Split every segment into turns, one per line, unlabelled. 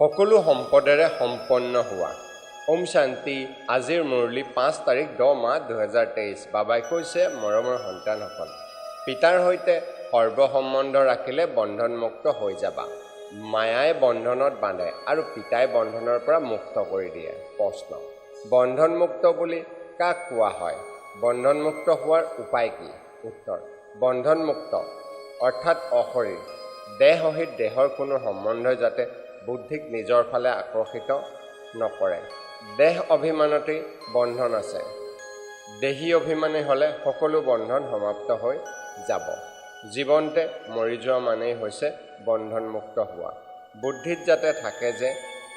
সকলো সম্পদেৰে সম্পন্ন হোৱা। ওম শান্তি। আজিৰ মুৰলী 5 তাৰিখ 10 মাহ 2023। বাবাই কৈছে, মৰমৰ সন্তানসকল, পিতাৰ সৈতে সৰ্বসম্বন্ধ ৰাখিলে বন্ধনমুক্ত হৈ যাবা। মায়াই বন্ধনত বান্ধে আৰু পিতাই বন্ধনৰ পৰা মুক্ত কৰি দিয়ে। প্ৰশ্ন, বন্ধনমুক্ত বুলি কাক কোৱা হয়? বন্ধনমুক্ত হোৱাৰ উপায় কি? উত্তৰ, বন্ধনমুক্ত অৰ্থাৎ অশৰীৰ, দেহ সহিত দেহৰ কোনো সম্বন্ধই যাতে বুদ্ধিক নিজৰ ফালে আকৰ্ষিত নকৰে। দেহ অভিমানতেই বন্ধন আছে। দেহী অভিমানী হ'লে সকলো বন্ধন সমাপ্ত হৈ যাব। জীৱনতে মৰি যোৱা মানেই হৈছে বন্ধনমুক্ত হোৱা। বুদ্ধিত যাতে থাকে যে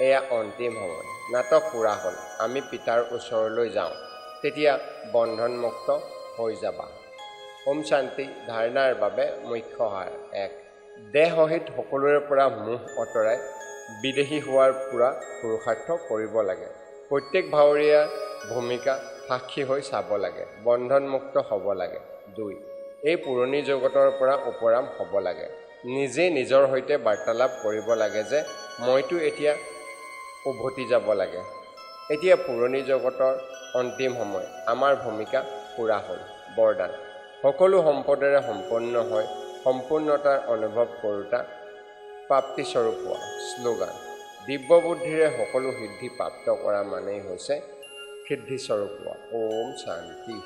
এয়া অন্তিম সময়, নাটক পুৰা হ'ল, আমি পিতাৰ ওচৰলৈ যাওঁ, তেতিয়া বন্ধনমুক্ত হৈ যাবা। ওম শান্তি। ধাৰণাৰ বাবে মুখ্য সাৰ। 1. দেহ সহিত সকলোৰে পৰা মোহ আঁতৰাই বিদেহী হোৱাৰ পূৰা পুৰুষাৰ্থ কৰিব লাগে। প্ৰত্যেক ভাৱৰীয়াৰ ভূমিকা সাক্ষী হৈ চাব লাগে। বন্ধনমুক্ত হ'ব লাগে। 2. এই পুৰণি জগতৰ পৰা উপৰাম হ'ব লাগে। নিজে নিজৰ সৈতে বাৰ্তালাপ কৰিব লাগে যে মইতো এতিয়া উভতি যাব লাগে। এতিয়া পুৰণি জগতৰ অন্তিম সময়, আমাৰ ভূমিকা পূৰা হ'ল। বৰদান, সকলো সম্পদেৰে সম্পন্ন হৈ সম্পূৰ্ণতাৰ অনুভৱ কৰোঁতা প্ৰাপ্তিস্বৰূপ হোৱা। শ্লোগান, দিব্য বুদ্ধিৰে সকলো সিদ্ধি প্ৰাপ্ত কৰা মানেই হৈছে সিদ্ধিস্বৰূপ হোৱা। ওম শান্তি।